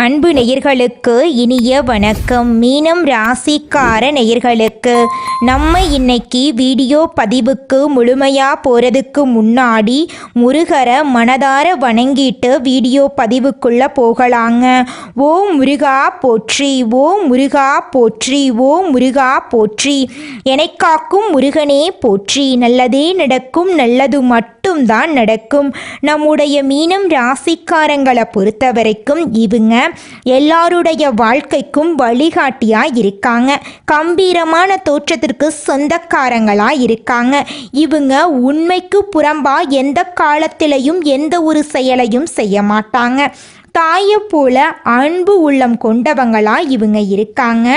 அன்பு நேயர்களுக்கு இனிய வணக்கம். மீனம் ராசிக்கார நேயர்களுக்கு நம்ம இன்னைக்கு வீடியோ பதிவுக்கு முழுமையாக போகிறதுக்கு முன்னாடி முருகரை மனதார வணங்கிட்டு வீடியோ பதிவுக்குள்ளே போகலாங்க. ஓ முருகா போற்றி, ஓ முருகா போற்றி, ஓ முருகா போற்றி, என்னை காக்கும் முருகனே போற்றி. நல்லதே நடக்கும், நல்லது மட்டும்தான் நடக்கும். நம்முடைய மீனம் ராசிக்காரங்களை பொறுத்த வரைக்கும் இவங்க எல்லாருடைய வாழ்க்கைக்கும் வழிகாட்டியா இருக்காங்க. கம்பீரமான தோற்றத்திற்கு சொந்தக்காரங்களா இருக்காங்க. இவங்க உண்மைக்கு புறம்பா எந்த காலத்திலையும் எந்த ஒரு செயலையும் செய்ய மாட்டாங்க. தாயை போல அன்பு உள்ளம் கொண்டவங்களா இவங்க இருக்காங்க.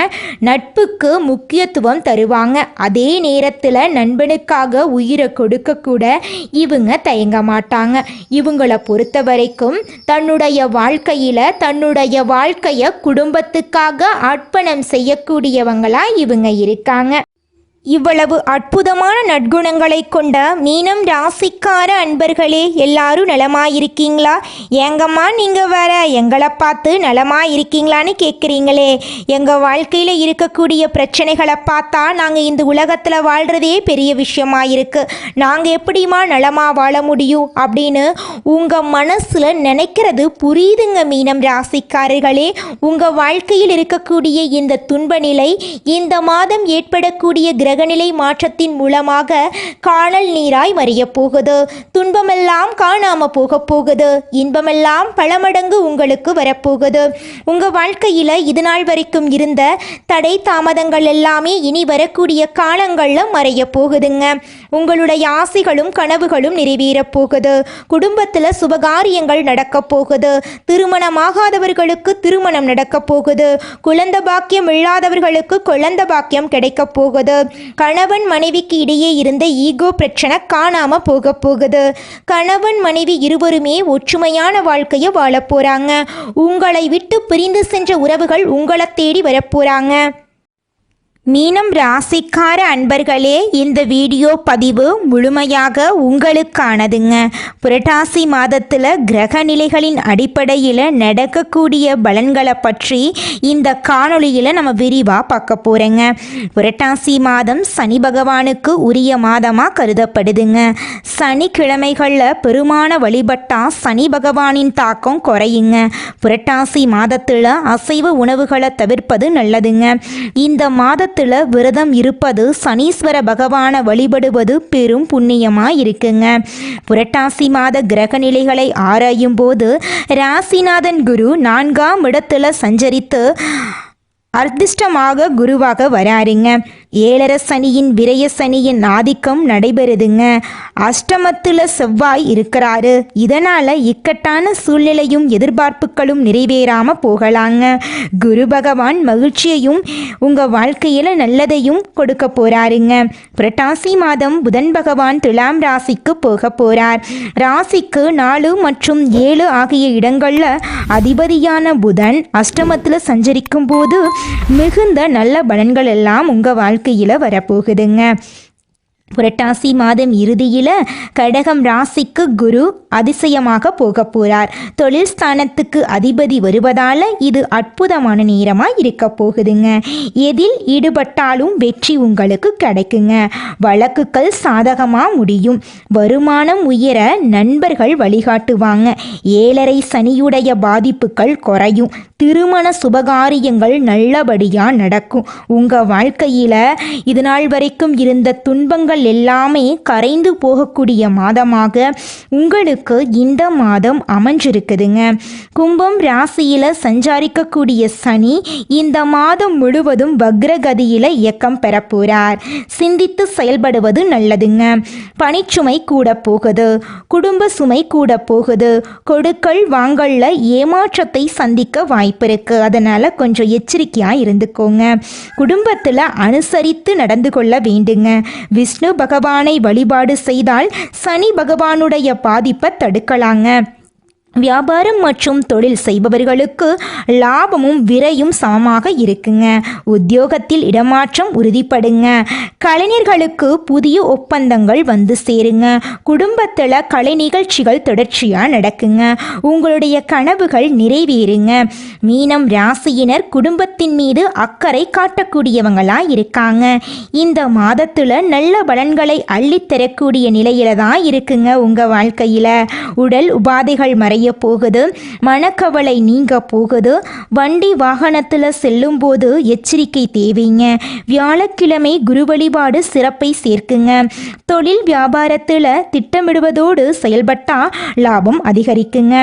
நட்புக்கு முக்கியத்துவம் தருவாங்க. அதே நேரத்தில் நண்பனுக்காக உயிரை கொடுக்க கூட இவங்க தயங்க மாட்டாங்க. இவங்களை பொறுத்த வரைக்கும் தன்னுடைய வாழ்க்கையை குடும்பத்துக்காக அர்ப்பணம் செய்யக்கூடியவங்களா இவங்க இருக்காங்க. இவ்வளவு அற்புதமான நற்குணங்களை கொண்ட மீனம் ராசிக்கார அன்பர்களே, எல்லாரும் நலமாயிருக்கீங்களா? ஏங்கம்மா நீங்கள் வேற எங்களை பார்த்து நலமாயிருக்கீங்களான்னு கேட்குறீங்களே. எங்கள் வாழ்க்கையில் இருக்கக்கூடிய பிரச்சனைகளை பார்த்தா நாங்கள் இந்த உலகத்தில் வாழ்கிறதே பெரிய விஷயமா இருக்குது, நாங்கள் எப்படிமா நலமாக வாழ முடியும் அப்படின்னு உங்கள் மனசில் நினைக்கிறது புரியுதுங்க மீனம் ராசிக்காரர்களே. உங்கள் வாழ்க்கையில் இருக்கக்கூடிய இந்த துன்ப நிலை இந்த மாதம் ஏற்படக்கூடிய கிரகநிலை மாற்றத்தின் மூலமாக காணல் நீராய் மறிய போகுது. துன்பமெல்லாம் காணாம போக போகுது. இன்பமெல்லாம் பல மடங்கு உங்களுக்கு வரப்போகுது. உங்க வாழ்க்கையில இது நாள் வரைக்கும் இருந்த தடை தாமதங்கள் எல்லாமே இனி வரக்கூடிய காலங்கள்ல மறைய போகுதுங்க. உங்களுடைய ஆசைகளும் கனவுகளும் நிறைவேறப் போகுது. குடும்பத்துல சுபகாரியங்கள் நடக்க போகுது. திருமணமாகாதவர்களுக்கு திருமணம் நடக்க போகுது. குழந்தை பாக்கியம் இல்லாதவர்களுக்கு குழந்தை பாக்கியம் கிடைக்க போகுது. கணவன் மனைவிக்கு இடையே இருந்த ஈகோ பிரச்சனை காணாம போக போகுது. கணவன் மனைவி இருவருமே ஒற்றுமையான வாழ்க்கையை வாழ போறாங்க. உங்களை விட்டு பிரிந்து சென்ற உறவுகள் உங்களை தேடி வரப்போறாங்க. மீனம் ராசிக்கார அன்பர்களே, இந்த வீடியோ பதிவு முழுமையாக உங்களுக்கானதுங்க. புரட்டாசி மாதத்தில் கிரக நிலைகளின் அடிப்படையில் நடக்கக்கூடிய பலன்களை பற்றி இந்த காணொளியில் நம்ம விரிவாக பார்க்க போகிறோங்க. புரட்டாசி மாதம் சனி பகவானுக்கு உரிய மாதமாக கருதப்படுதுங்க. சனிக்கிழமைகளில் பெருமான வழிபட்டால் சனி பகவானின் தாக்கம் குறையுங்க. புரட்டாசி மாதத்தில் அசைவ உணவுகளை தவிர்ப்பது நல்லதுங்க. இந்த மாத விரதம் இருப்பது, சனீஸ்வர பகவானை வழிபடுவது பெரும் புண்ணியமா இருக்குங்க. புரட்டாசி மாத கிரக நிலைகளை ஆராயும் போது ராசிநாதன் குரு 4ஆம் இடத்துல சஞ்சரித்து அர்த்திஷ்டமாக குருவாக வராருங்க. 7.5 சனியின் விரய சனியின் ஆதிக்கம் நடைபெறுதுங்க. அஷ்டமத்தில் செவ்வாய் இருக்கிறாரு. இதனால் இக்கட்டான சூழ்நிலையும் எதிர்பார்ப்புகளும் நிறைவேறாமல் போகலாங்க. குரு பகவான் மகிழ்ச்சியையும் உங்கள் வாழ்க்கையில் நல்லதையும் கொடுக்க போகிறாருங்க. புரட்டாசி மாதம் புதன் பகவான் துலாம் ராசிக்கு போக போகிறார். ராசிக்கு 4 மற்றும் 7 ஆகிய இடங்களில் அதிபதியான புதன் அஷ்டமத்தில் சஞ்சரிக்கும் போது மிகுந்த நல்ல பலன்கள் எல்லாம் உங்கள் வாழ்க்கையில் வரப்போகுதுங்க. புரட்டாசி மாதம் இறுதியில் கடகம் ராசிக்கு குரு அதிசயமாக போக போகிறார். தொழில் ஸ்தானத்துக்கு அதிபதி வருவதால் இது அற்புதமான நேரமாக இருக்க போகுதுங்க. எதில் ஈடுபட்டாலும் வெற்றி உங்களுக்கு கிடைக்குங்க. வழக்குகள் சாதகமாக முடியும். வருமானம் உயர நண்பர்கள் வழிகாட்டுவாங்க. 7.5 சனியுடைய பாதிப்புகள் குறையும். திருமண சுபகாரியங்கள் நல்லபடியாக நடக்கும். உங்கள் வாழ்க்கையில் இது நாள் வரைக்கும் இருந்த துன்பங்கள் எல்லாமே கரைந்து போகக்கூடிய மாதமாக உங்களுக்கு இந்த மாதம் அமைஞ்சிருக்குதுங்க. கும்பம் ராசியில சஞ்சாரிக்கக்கூடிய சனி இந்த மாதம் முழுவதும் வக்ரகதியில இயக்கம் பெற போறார். சிந்தித்து செயல்படுவது நல்லதுங்க. பணிச்சுமை கூட போகுது. குடும்ப சுமை கூட போகுது. கொடுக்கல் வாங்கல்ல ஏமாற்றத்தை சந்திக்க வாய்ப்பு இருக்கு. அதனால கொஞ்சம் எச்சரிக்கையா இருந்துக்கோங்க. குடும்பத்துல அனுசரித்து நடந்து கொள்ள வேண்டுங்க. விஷ்ணு பகவானை வழிபாடு செய்தால் சனி பகவானுடைய பாதிப்பை தடுக்கலாங்க. வியாபாரம் மற்றும் தொழில் செய்பவர்களுக்கு லாபமும் விரையும் சமமாக இருக்குங்க. உத்தியோகத்தில் இடமாற்றம் உறுதிப்படுங்க. கலைஞர்களுக்கு புதிய ஒப்பந்தங்கள் வந்து சேருங்க. குடும்பத்தில் கலை நிகழ்ச்சிகள் தொடர்ச்சியாக நடக்குங்க. உங்களுடைய கனவுகள் நிறைவேறுங்க. மீனம் ராசியினர் குடும்பத்தின் மீது அக்கறை காட்டக்கூடியவங்களாக இருக்காங்க. இந்த மாதத்தில் நல்ல பலன்களை அள்ளித்தரக்கூடிய நிலையில தான் இருக்குங்க. உங்கள் வாழ்க்கையில் உடல் உபாதைகள் மறைய போகுது. மனக்கவலை நீங்க போகுது. வண்டி வாகனத்தில் செல்லும் போது எச்சரிக்கை தேவைங்க. வியாழக்கிழமை குரு வழிபாடு சிறப்பை சேர்க்குங்க. தொழில் வியாபாரத்தில் திட்டமிடுவதோடு செயல்பட்டா லாபம் அதிகரிக்குங்க.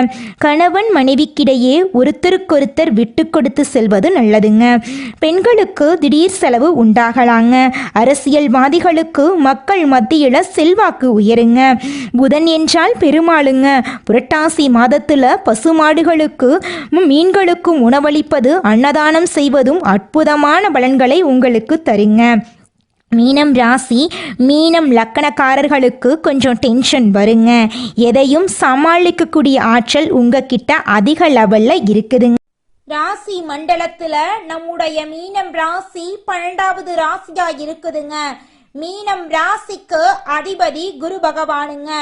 கணவன் மனைவிக்கிடையே ஒருத்தருக்கொருத்தர் விட்டு கொடுத்து செல்வது நல்லதுங்க. பெண்களுக்கு திடீர் செலவு உண்டாகலாங்க. அரசியல்வாதிகளுக்கு மக்கள் மத்தியில் செல்வாக்கு உயருங்க. புதன் என்றால் பெருமாளுங்க. புரட்டாசி மாதத்தில் பசுமாடுகளுக்கு மீன்களுக்கும் உணவளிப்பது அன்னதானம் செய்வதும் அற்புதமான பலன்களை உங்களுக்கு தருங்க. மீனம் ராசி மீனம் லக்கணக்காரர்களுக்கு கொஞ்சம் டென்ஷன் வருங்க. எதையும் சமாளிக்கக்கூடிய ஆற்றல் உங்ககிட்ட அதிக லெவலில் இருக்குதுங்க. ராசி மண்டலத்துல நம்முடைய மீனம் ராசி 12வது ராசியா இருக்குதுங்க. மீனம் ராசிக்கு அதிபதி குரு பகவானுங்க.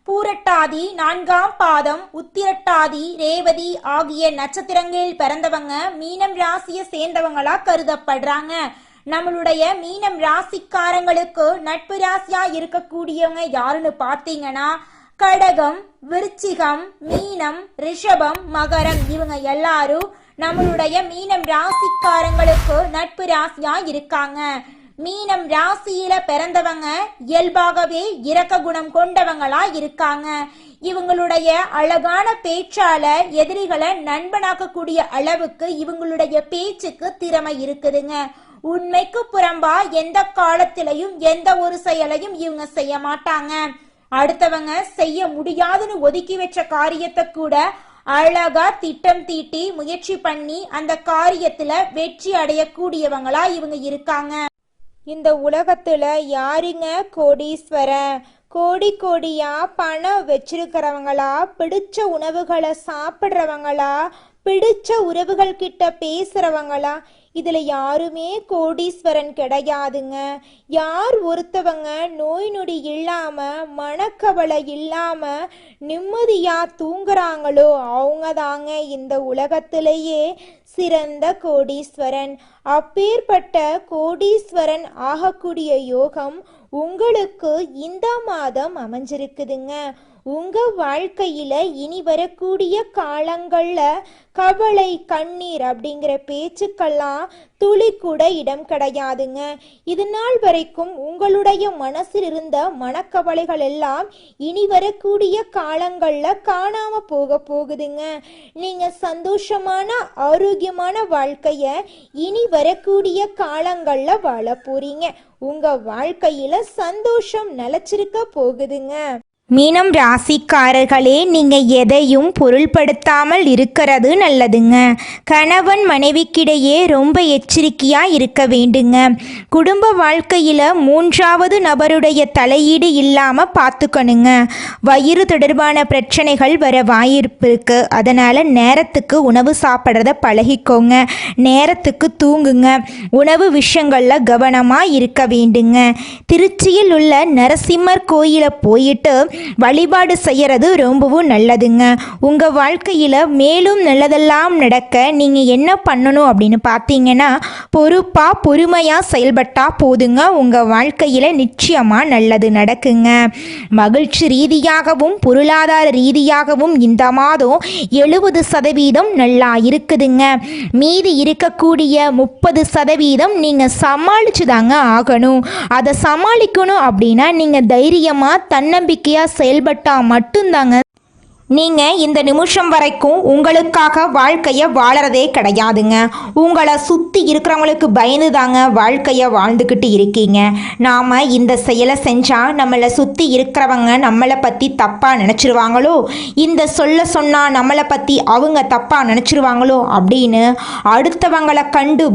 பூரட்டாதி 4ஆம் பாதம், உத்திரட்டாதி, ரேவதி ஆகிய நட்சத்திரங்களில் பிறந்தவங்க மீனம் ராசியை சேர்ந்தவங்களா கருதப்படுறாங்க. நம்மளுடைய மீனம் ராசிக்காரங்களுக்கு நட்பு ராசியா இருக்கக்கூடியவங்க யாருன்னு பார்த்தீங்கன்னா கடகம், விருச்சிகம், மீனம், ரிஷபம், மகரம் இவங்க எல்லாரும் நம்மளுடைய மீனம் ராசிக்காரங்களுக்கு நட்பு ராசியா இருக்காங்க. மீனம் ராசியில பிறந்தவங்க இயல்பாகவே இரக்க குணம் கொண்டவங்களா இருக்காங்க. இவங்களுடைய அழகான பேச்சால எதிரிகளை நண்பனாக்கக்கூடிய அளவுக்கு இவங்களுடைய பேச்சுக்கு திறமை இருக்குதுங்க. உண்மைக்கு புறம்பா எந்த காலத்திலையும் எந்த ஒரு செயலையும் இவங்க செய்ய மாட்டாங்க. அடுத்தவங்க செய்ய முடியாதுன்னு ஒதுக்கி வச்ச காரியத்தை கூட அழகா திட்டம் தீட்டி முயற்சி பண்ணி அந்த காரியத்துல வெற்றி அடையக்கூடியவங்களா இவங்க இருக்காங்க. இந்த உலகத்துல யாருங்க கோடீஸ்வரன்? கோடி கோடியா பணம் வச்சிருக்கிறவங்களா, பிடிச்ச உணவுகளை சாப்பிட்றவங்களா, பிடிச்ச உறவுகள் கிட்ட பேசுறவங்களா? இதுல யாருமே கோடீஸ்வரன் கிடையாதுங்க. யார் ஒருத்தவங்க நோய் நொடி இல்லாம மனக்கவலை இல்லாம நிம்மதியா தூங்குறாங்களோ அவங்க தாங்க இந்த உலகத்திலேயே சிறந்த கோடீஸ்வரன். அப்பேற்பட்ட கோடீஸ்வரன் ஆகக்கூடிய யோகம் உங்களுக்கு இந்த மாதம் அமைஞ்சிருக்குதுங்க. உங்க வாழ்க்கையில இனி வரக்கூடிய காலங்கள்ல கவலை, கண்ணீர் அப்படிங்கிற பேச்சுக்கெல்லாம் துளி கூட இடம் கிடையாதுங்க. இது நாள் வரைக்கும் உங்களுடைய மனசில் இருந்த மனக்கவலைகள் எல்லாம் இனி வரக்கூடிய காலங்கள்ல காணாம போகுதுங்க. நீங்க சந்தோஷமான ஆரோக்கியமான வாழ்க்கைய இனி வரக்கூடிய காலங்கள்ல வாழ போறீங்க. உங்க வாழ்க்கையில சந்தோஷம் நிலைச்சிருக்க போகுதுங்க. மீனம் ராசிக்காரர்களே, நீங்கள் எதையும் பொருள்படுத்தாமல் இருக்கிறது நல்லதுங்க. கணவன் மனைவிக்கிடையே ரொம்ப எச்சரிக்கையாக இருக்க வேண்டுங்க. குடும்ப வாழ்க்கையில் 3வது நபருடைய தலையீடு இல்லாமல் பார்த்துக்கணுங்க. வயிறு தொடர்பான பிரச்சனைகள் வர வாய்ப்பு இருக்கு. அதனால் நேரத்துக்கு உணவு சாப்பிட்றத பழகிக்கோங்க. நேரத்துக்கு தூங்குங்க. உணவு விஷயங்களில் கவனமாக இருக்க வேண்டுங்க. திருச்சியில் உள்ள நரசிம்மர் கோயிலை போயிட்டு வழிபாடு செய்யறது ரொம்பவும் நல்லதுங்க. உங்க வாழ்க்கையில மேலும் நல்லதெல்லாம் நடக்க நீங்க என்ன பண்ணணும் அப்படின்னு பார்த்தீங்கன்னா, பொறுப்பா பொறுமையா செயல்பட்டா போதுங்க. உங்க வாழ்க்கையில நிச்சயமா நல்லது நடக்குங்க. மகிழ்ச்சி ரீதியாகவும் பொருளாதார ரீதியாகவும் இந்த மாதம் 70% நல்லா இருக்குதுங்க. மீதி இருக்கக்கூடிய 30% நீங்க சமாளிச்சு தாங்க ஆகணும். அதை சமாளிக்கணும் அப்படின்னா நீங்க தைரியமா தன்னம்பிக்கையா செயல்பட்டா மட்டும்தாங்க நீங்கள் இந்த நிமிஷம் வரைக்கும் உங்களுக்காக வாழ்க்கையை வாழறதே கிடையாதுங்க. உங்களை சுற்றி இருக்கிறவங்களுக்கு பயந்து தாங்க வாழ்க்கையை வாழ்ந்துக்கிட்டு இருக்கீங்க. நாம் இந்த செயலை செஞ்சால் நம்மளை சுற்றி இருக்கிறவங்க நம்மளை பற்றி தப்பாக நினச்சிருவாங்களோ, இந்த சொன்னால் நம்மளை பற்றி அவங்க தப்பாக நினச்சிருவாங்களோ அப்படின்னு அடுத்தவங்களை கண்டு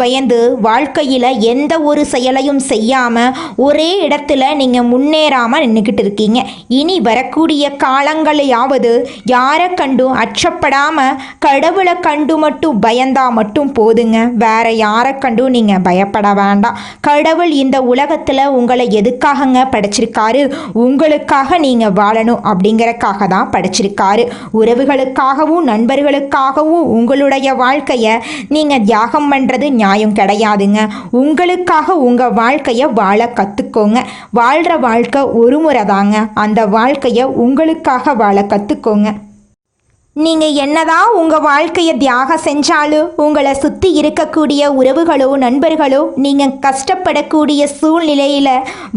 பயந்து வாழ்க்கையில் எந்த ஒரு செயலையும் செய்யாமல் ஒரே இடத்துல நீங்கள் முன்னேறாமல் நின்றுக்கிட்டு இருக்கீங்க. இனி வரக்கூடிய காலங்களையாவது அதாவது யாரை கண்டும் அச்சப்படாமல் கடவுளை கண்டு மட்டும் பயந்தா மட்டும் போதுங்க. வேற யாரை கண்டும் நீங்கள் பயப்பட வேண்டாம். கடவுள் இந்த உலகத்தில் உங்களை எதுக்காகங்க படைச்சிருக்காரு? உங்களுக்காக நீங்கள் வாழணும் அப்படிங்கிறக்காக தான் படைச்சிருக்காரு. உறவுகளுக்காகவும் நண்பர்களுக்காகவும் உங்களுடைய வாழ்க்கையை நீங்கள் தியாகம் பண்ணுறது நியாயம் கிடையாதுங்க. உங்களுக்காக உங்கள் வாழ்க்கையை வாழ கற்றுக்கோங்க. வாழ்கிற வாழ்க்கை ஒரு முறை தாங்க. அந்த வாழ்க்கையை உங்களுக்காக வாழ கற்றுக்கோங்க. நீங்கள் என்னதான் உங்கள் வாழ்க்கையை தியாகம் செஞ்சாலும் உங்களை சுற்றி இருக்கக்கூடிய உறவுகளோ நண்பர்களோ நீங்கள் கஷ்டப்படக்கூடிய சூழ்நிலையில்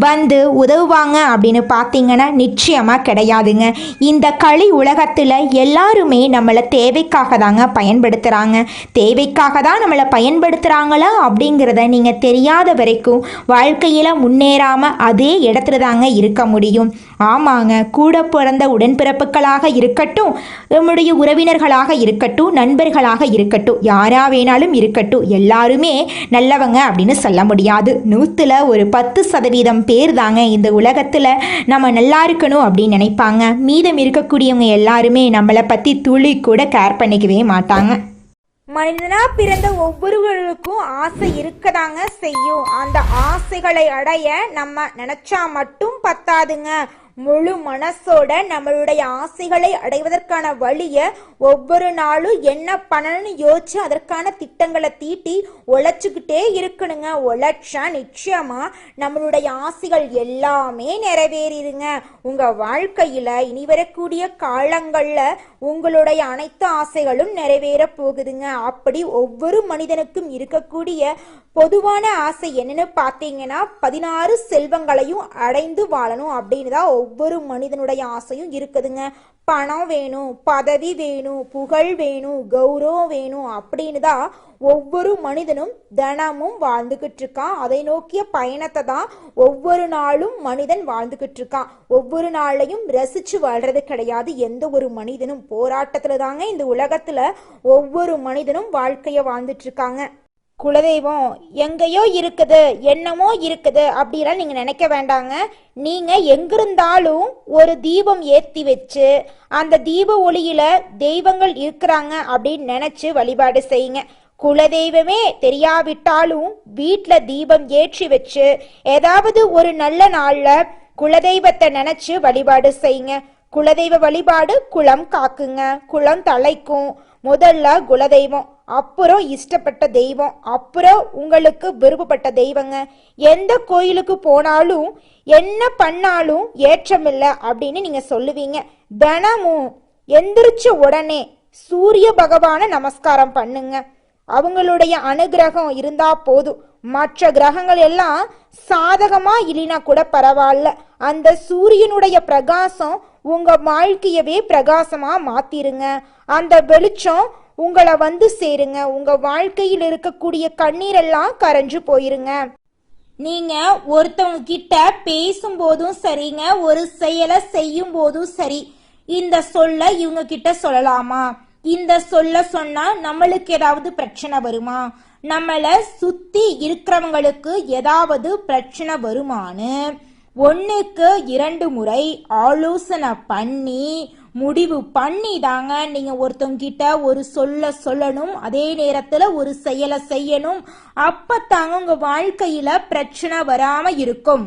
வந்து உதவுவாங்க அப்படின்னு பார்த்தீங்கன்னா நிச்சயமாக கிடையாதுங்க. இந்த களி உலகத்தில் எல்லாருமே நம்மளை தேவைக்காக தாங்க பயன்படுத்துகிறாங்க. தேவைக்காக தான் நம்மளை பயன்படுத்துகிறாங்களா அப்படிங்கிறத நீங்கள் தெரியாத வரைக்கும் வாழ்க்கையில் முன்னேறாமல் அதே இடத்துல தாங்க இருக்க முடியும். ஆமாங்க, கூட பிறந்த உடன்பிறப்புகளாக இருக்கட்டும், நம்முடைய உறவினர்களாக இருக்கட்டும், நண்பர்களாக இருக்கட்டும், யாரா வேணாலும் இருக்கட்டும், எல்லாருமே நல்லவங்க அப்படின்னு சொல்ல முடியாது. 100ல் ஒரு 10% பேர் தாங்க இந்த உலகத்தில் நம்ம நல்லா இருக்கணும் அப்படின்னு நினைப்பாங்க. மீதம் இருக்கக்கூடியவங்க எல்லாருமே நம்மளை பற்றி துளி கூட கேர் பண்ணிக்கவே மாட்டாங்க. மனிதனா பிறந்த ஒவ்வொருவருக்கும் ஆசை இருக்கதாங்க செய்யும். அந்த ஆசைகளை அடைய நம்ம நினைச்சா மட்டும் பத்தாதுங்க. முழு மனசோட நம்மளுடைய ஆசைகளை அடைவதற்கான வழியை ஒவ்வொரு நாளும் என்ன பண்ணணும்னு யோசிச்சு அதற்கான திட்டங்களை தீட்டி உழைச்சிக்கிட்டே இருக்கணுங்க. உழைச்சா நிச்சயமா நம்மளுடைய ஆசைகள் எல்லாமே நிறைவேறிடுங்க. உங்க வாழ்க்கையில இனி வரக்கூடிய காலங்கள்ல உங்களுடைய அனைத்து ஆசைகளும் நிறைவேற போகுதுங்க. அப்படி ஒவ்வொரு மனிதனுக்கும் இருக்கக்கூடிய பொதுவான ஆசை என்னன்னு பார்த்தீங்கன்னா 16 செல்வங்களையும் அடைந்து வாழணும் அப்படின்னு தான் ஒவ்வொரு மனிதனுடைய ஆசையும் இருக்குதுங்க. பணம் வேணும், பதவி வேணும், புகழ் வேணும், கௌரவம் வேணும் அப்படின்னு தான் ஒவ்வொரு மனிதனும் தினமும் வாழ்ந்துகிட்டு இருக்கான். அதை நோக்கிய பயணத்தை தான் ஒவ்வொரு நாளும் மனிதன் வாழ்ந்துகிட்டு இருக்கான். ஒவ்வொரு நாளையும் ரசிச்சு வாழ்றது கிடையாது எந்த ஒரு மனிதனும். போராட்டத்துல தாங்க இந்த உலகத்துல ஒவ்வொரு மனிதனும் வாழ்க்கைய வாழ்ந்துட்டு இருக்காங்க. குலதெய்வம் எங்கேயோ இருக்குது, என்னமோ இருக்குது அப்படிலாம் நீங்கள் நினைக்க வேண்டாங்க. நீங்கள் எங்கிருந்தாலும் ஒரு தீபம் ஏற்றி வச்சு அந்த தீப ஒளியில் தெய்வங்கள் இருக்கிறாங்க அப்படின்னு நினச்சி வழிபாடு செய்யுங்க. குலதெய்வமே தெரியாவிட்டாலும் வீட்டில் தீபம் ஏற்றி வச்சு ஏதாவது ஒரு நல்ல நாளில் குலதெய்வத்தை நினச்சி வழிபாடு செய்யுங்க. குலதெய்வ வழிபாடு குலம் காக்குங்க, குலம் தலைக்கும். முதல்ல குலதெய்வம், அப்புறம் இஷ்டப்பட்ட தெய்வம், அப்புறம் உங்களுக்கு விருப்பப்பட்ட தெய்வங்க. எந்த கோயிலுக்கு போனாலும் என்ன பண்ணாலும் ஏற்றமில்லை அப்படின்னு நீங்க சொல்லுவீங்க. தினமும் எந்திரிச்ச உடனே சூரிய பகவானை நமஸ்காரம் பண்ணுங்க. அவங்களுடைய அனுகிரகம் இருந்தா போதும். மற்ற கிரகங்கள் எல்லாம் சாதகமா இல்லைனா கூட பரவாயில்ல, அந்த சூரியனுடைய பிரகாசம் உங்க வாழ்க்கையவே பிரகாசமா மாத்திருங்க. அந்த வெளிச்சம் உங்களை வந்து சேருங்க. உங்க வாழ்க்கையில் இருக்கக்கூடிய கண்ணீரெல்லாம் கரைஞ்சு போயிருங்க. நீங்க ஒருத்தவங்க கிட்ட பேசும்போதும் சரிங்க, ஒரு செயலை செய்யும் போதும் சரி, இந்த சொல்ல இவங்க கிட்ட சொல்லலாமா, இந்த சொல்ல சொன்னா நம்மளுக்கு ஏதாவது பிரச்சனை வருமா, நம்மளை சுத்தி இருக்கிறவங்களுக்கு ஏதாவது பிரச்சனை வருமானு 1க்கு 2 முறை ஆலோசனை பண்ணி முடிவு பண்ணி தாங்க நீங்க ஒருத்தவங்க கிட்ட ஒரு சொல்ல சொல்லணும். அதே நேரத்துல ஒரு செயலை செய்யணும். அப்பத்தாங்க உங்க வாழ்க்கையில பிரச்சனை வராம இருக்கும்.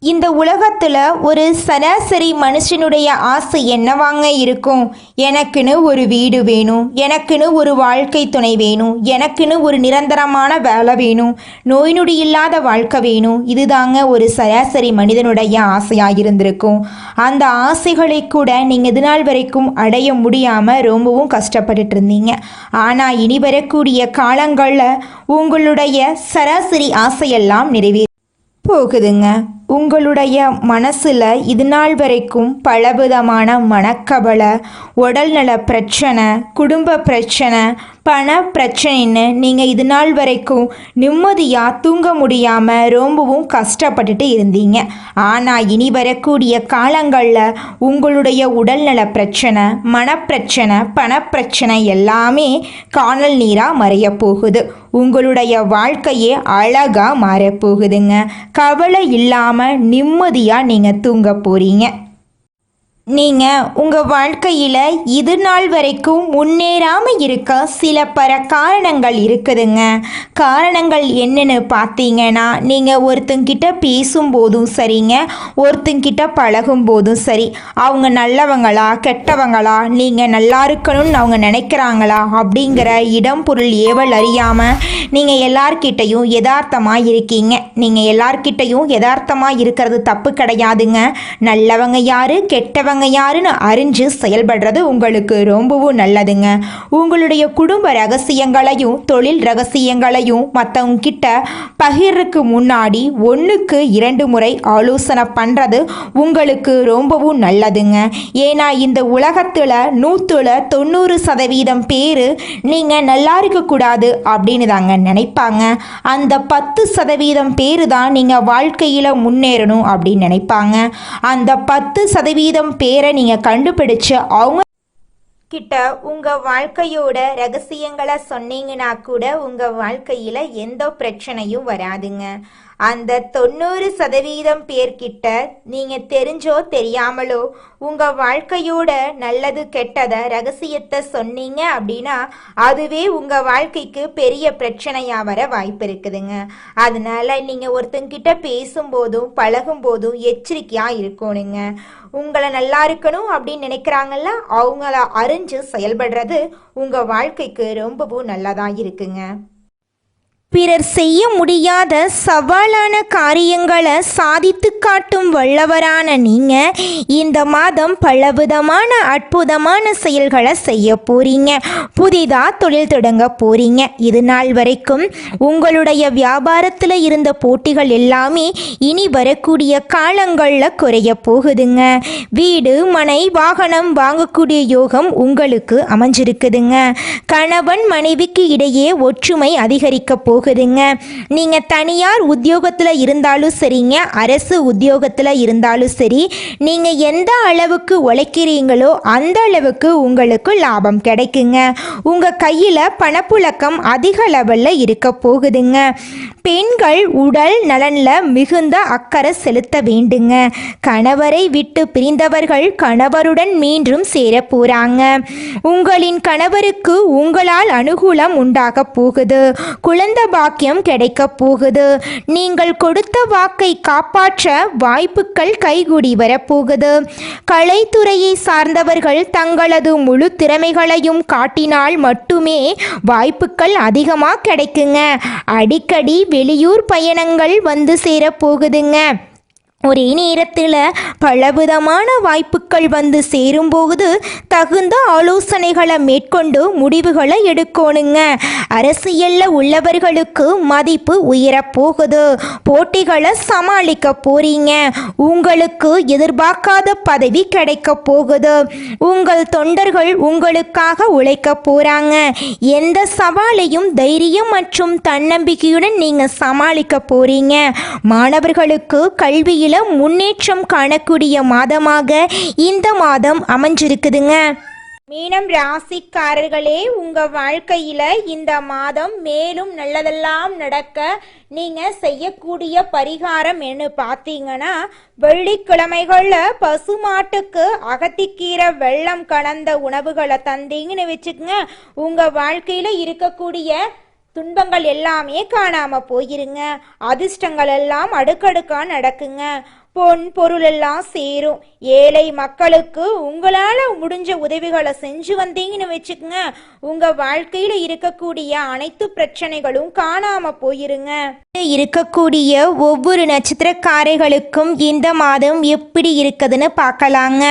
இந்த உலகத்தில் ஒரு சராசரி மனுஷனுடைய ஆசை என்னவாங்க இருக்கும்? எனக்குன்னு ஒரு வீடு வேணும், எனக்குன்னு ஒரு வாழ்க்கை துணை வேணும், எனக்குன்னு ஒரு நிரந்தரமான வேலை வேணும், நோய் நொடி இல்லாத வாழ்க்கை வேணும். இதுதாங்க ஒரு சராசரி மனிதனுடைய ஆசையாக இருந்திருக்கும். அந்த ஆசைகளை கூட நீங்கள் இது நாள் வரைக்கும் அடைய முடியாமல் ரொம்பவும் கஷ்டப்பட்டுட்டு இருந்தீங்க. ஆனால் இனி வரக்கூடிய காலங்களில் உங்களுடைய சராசரி ஆசையெல்லாம் நிறைவேறி போகுதுங்க. உங்களுடைய மனசில் இது நாள் வரைக்கும் பலவிதமான மனக்கவலை, உடல்நல பிரச்சனை, குடும்ப பிரச்சனை, பண பிரச்சனைன்னு நீங்கள் இது நாள் வரைக்கும் நிம்மதியாக தூங்க முடியாமல் ரொம்பவும் கஷ்டப்பட்டுட்டு இருந்தீங்க. ஆனால் இனி வரக்கூடிய காலங்களில் உங்களுடைய உடல்நல பிரச்சனை, மனப்பிரச்சனை, பணப்பிரச்சனை எல்லாமே காணல் நீராக மறைய போகுது. உங்களுடைய வாழ்க்கையே அழகாக மாறப்போகுதுங்க. கவலை இல்லாமல் நிம்மதியாக நீங்கள் தூங்க போகிறீங்க. நீங்கள் உங்கள் வாழ்க்கையில் இது நாள் வரைக்கும் முன்னேறாமல் இருக்க சில காரணங்கள் இருக்குதுங்க. காரணங்கள் என்னென்னு பார்த்தீங்கன்னா, நீங்கள் ஒருத்தங்கிட்ட பேசும்போதும் சரிங்க, ஒருத்தங்கிட்ட பழகும் போதும் சரி, அவங்க நல்லவங்களா கெட்டவங்களா, நீங்கள் நல்லா இருக்கணும்னு அவங்க நினைக்கிறாங்களா அப்படிங்கிற இடம் பொருள் ஏவல் அறியாமல் நீங்கள் எல்லார்கிட்டையும் யதார்த்தமாக இருக்கீங்க. நீங்கள் எல்லார்கிட்டையும் யதார்த்தமாக இருக்கிறது தப்பு கிடையாதுங்க. நல்லவங்க யாரு கெட்டவங்க யாருன்னு அறிஞ்சு செயல்படுறது உங்களுக்கு ரொம்பவும் நல்லதுங்க. உங்களுடைய குடும்ப ரகசியங்களையும் தொழில் ரகசியங்களையும் மற்றவங்க கிட்ட பகிர்றதுக்கு முன்னாடி 1க்கு 2 முறை ஆலோசனை பண்ணுறது உங்களுக்கு ரொம்பவும் நல்லதுங்க. ஏன்னா இந்த உலகத்தில் 190% பேர் நீங்கள் நல்லா இருக்கக்கூடாது அப்படின்னு தாங்க நினைப்பாங்க. அந்த 10% பேர் தான் நீங்கள் வாழ்க்கையில் முன்னேறணும் அப்படின்னு நினைப்பாங்க. அந்த 10% பேரை நீங்கள் கண்டுபிடிச்சு அவங்க கிட்ட உங்கள் வாழ்க்கையோட ரகசியங்களை சொன்னீங்கன்னா கூட உங்கள் வாழ்க்கையில் எந்த பிரச்சனையும் வராதுங்க. அந்த 90% பேர்கிட்ட நீங்கள் தெரிஞ்சோ தெரியாமலோ உங்கள் வாழ்க்கையோட நல்லது கெட்டதை ரகசியத்தை சொன்னீங்க அப்படின்னா அதுவே உங்கள் வாழ்க்கைக்கு பெரிய பிரச்சனையாக வர வாய்ப்பு இருக்குதுங்க. அதனால நீங்கள் ஒருத்தங்கிட்ட பேசும்போதும் பழகும்போதும் எச்சரிக்கையாக இருக்கணுங்க. உங்களை நல்லா இருக்கணும் அப்படின்னு நினைக்கிறாங்கல்ல, அவங்கள அறிஞ்சு செயல்படுறது உங்கள் வாழ்க்கைக்கு ரொம்பவும் நல்லதாக இருக்குங்க. பிறர் செய்ய முடியாத சவாலான காரியங்களை சாதித்து காட்டும் வல்லவரான நீங்கள் இந்த மாதம் பலவிதமான அற்புதமான செயல்களை செய்ய போறீங்க. புதிதாக தொழில் தொடங்க போறீங்க. இது நாள் வரைக்கும் உங்களுடைய வியாபாரத்தில் இருந்த போட்டிகள் எல்லாமே இனி வரக்கூடிய காலங்களில் குறைய போகுதுங்க. வீடு மனை வாகனம் வாங்கக்கூடிய யோகம் உங்களுக்கு அமைஞ்சிருக்குதுங்க. கணவன் மனைவிக்கு இடையே ஒற்றுமை அதிகரிக்க போகுதுங்க. நீங்க தனியார் உத்தியோகத்தில் இருந்தாலும் சரிங்க, அரசு உத்தியோகத்தில் இருந்தாலும் சரி, நீங்க எந்த அளவுக்கு உழைக்கிறீங்களோ அந்த அளவுக்கு உங்களுக்கு லாபம் கிடைக்குங்க. உங்க கையில பணப்புழக்கம் அதிக லெவலில் இருக்க போகுதுங்க. பெண்கள் உடல் நலன்ல மிகுந்த அக்கறை செலுத்த வேண்டுங்க. கணவரை விட்டு பிரிந்தவர்கள் கணவருடன் மீண்டும் சேர போறாங்க. உங்களின் கணவருக்கு உங்களால் அனுகூலம் உண்டாக போகுது. குழந்தை பாக்கியம் கிடைக்க போகுது. நீங்கள் கொடுத்த வாக்கை காப்பாற்ற வாய்ப்புகள் கைகூடி வரப்போகுது. கலைத்துறையை சார்ந்தவர்கள் தங்களது முழு திறமைகளையும் காட்டினால் மட்டுமே வாய்ப்புகள் அதிகமாக கிடைக்குங்க. அடிக்கடி வெளியூர் பயணங்கள் வந்து சேரப்போகுதுங்க. ஒரே நேரத்தில் பலவிதமான வாய்ப்புகள் வந்து சேரும்போது தகுந்த ஆலோசனைகளை மேற்கொண்டு முடிவுகளை எடுக்கணுங்க. அரசியலில் உள்ளவர்களுக்கு மதிப்பு உயரப்போகுது. போட்டிகளை சமாளிக்க போறீங்க. உங்களுக்கு எதிர்பார்க்காத பதவி கிடைக்க போகுது. உங்கள் தொண்டர்கள் உங்களுக்காக உழைக்க போறாங்க. எந்த சவாலையும் தைரியம் மற்றும் தன்னம்பிக்கையுடன் நீங்கள் சமாளிக்க போறீங்க. மாணவர்களுக்கு கல்வியில் முன்னேற்றம் காணக்கூடிய மாதமாக இந்த மாதம் அமைஞ்சிருக்குதுங்க. மீனம் ராசிக்காரர்களே, உங்க வாழ்க்கையில இந்த மாதம் மேலும் நல்லதெல்லாம் நடக்க நீங்க செய்யக்கூடிய பரிகாரம் என்ன பார்த்தீங்கன்னா, வெள்ளிக்கிழமைகள்ல பசுமாட்டுக்கு அகத்திக்கீரை வெள்ளம் கலந்த உணவுகளை தந்தீங்கன்னு வச்சுக்கோங்க, உங்க வாழ்க்கையில இருக்கக்கூடிய துன்பங்கள் எல்லாமே காணாம போயிருங்க. அதிர்ஷ்டங்கள் எல்லாம் அடுக்கடுக்கா நடக்குங்க. பொன் பொருள் எல்லாம் சேரும். ஏழை மக்களுக்கு உங்களால முடிஞ்ச உதவிகளை செஞ்சு வந்தீங்கன்னு வச்சுக்கோங்க, உங்க வாழ்க்கையில இருக்கக்கூடிய அனைத்து பிரச்சனைகளும் காணாம போயிருங்க. இருக்கக்கூடிய ஒவ்வொரு நட்சத்திரக்காரர்களுக்கும் இந்த மாதம் எப்படி இருக்குதுன்னு பார்க்கலாங்க.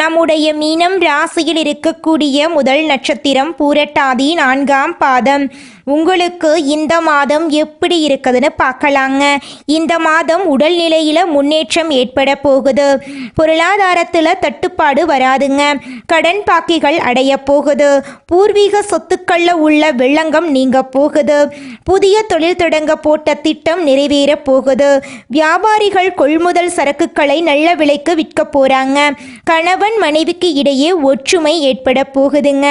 நம்முடைய மீனம் ராசியில் இருக்கக்கூடிய முதல் நட்சத்திரம் பூரட்டாதி 4ஆம் பாதம். உங்களுக்கு இந்த மாதம் எப்படி இருக்குதுன்னு பார்க்கலாங்க. இந்த மாதம் உடல்நிலையில முன்னேற்றம் ஏற்பட போகுது. பொருளாதாரத்தில் தட்டுப்பாடு வராதுங்க. கடன் பாக்கிகள் அடைய போகுது. பூர்வீக சொத்துக்கள்ல உள்ள வில்லங்கம் நீங்க போகுது. புதிய தொழில் தொடங்க போட்ட திட்டம் நிறைவேற போகுது. வியாபாரிகள் கொள்முதல் சரக்குகளை நல்ல விலைக்கு விற்க போறாங்க. கணவன் மனைவிக்கு இடையே ஒற்றுமை ஏற்பட போகுதுங்க.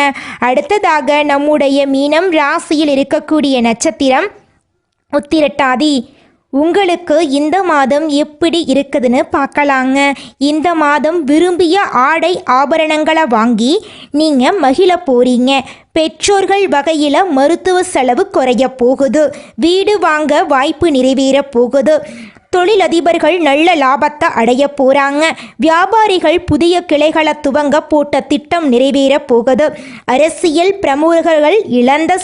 அடுத்ததாக நம்முடைய மீனம் ராசியில் இருக்கக்கூடிய நட்சத்திரம் உத்திரட்டாதி. உங்களுக்கு இந்த மாதம் எப்படி இருக்குதுன்னு பார்க்கலாங்க. இந்த மாதம் விரும்பிய ஆடை ஆபரணங்களை வாங்கி நீங்கள் மகிழ போறீங்க. பெற்றோர்கள் வகையில் மருத்துவ செலவு குறைய போகுது. வீடு வாங்க வாய்ப்பு நிறைவேற போகுது. தொழிலதிபர்கள் நல்ல லாபத்தை அடைய போகிறாங்க. வியாபாரிகள் புதிய கிளைகளை துவங்க போட்ட திட்டம் நிறைவேற போகுது. அரசியல் பிரமுகர்கள் இழந்த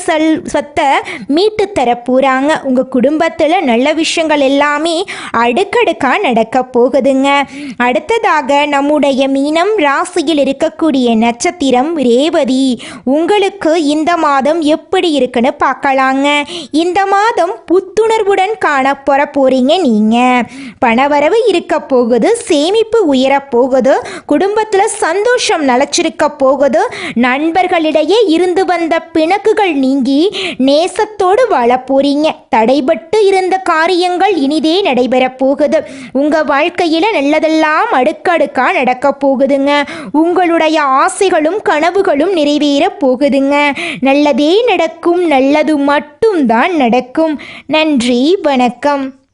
சொத்தை மீட்டு தர போகிறாங்க. உங்கள் குடும்பத்தில் நல்ல விஷயங்கள் எல்லாமே அடுக்கடுக்காக நடக்க போகுதுங்க. அடுத்ததாக நம்முடைய மீனம் ராசியில் இருக்கக்கூடிய நட்சத்திரம் ரேவதி. உங்களுக்கு இந்த மாதம் எப்படி இருக்குன்னு பார்க்கலாங்க. இந்த மாதம் புத்துணர்வுடன் காண போறீங்க நீங்க. பணவரவு இருக்க போகுது. சேமிப்பு உயர போகுது. குடும்பத்தில் சந்தோஷம் நிலச்சிருக்க போகுது. நண்பர்களிடையே இருந்து வந்த பிணக்குகள் நீங்கி நேசத்தோடு வாழ போறீங்க. தடைபட்டு இருந்த காரியங்கள் இனிதே நடைபெற போகுது. உங்க வாழ்க்கையில நல்லதெல்லாம் அடுக்கடுக்கா நடக்க போகுதுங்க. உங்களுடைய ஆசைகளும் கனவுகளும் நிறைவேற போகுதுங்க. நல்லதே நடக்கும். நல்லது மட்டும்தான் நடக்கும். நன்றி, வணக்கம்.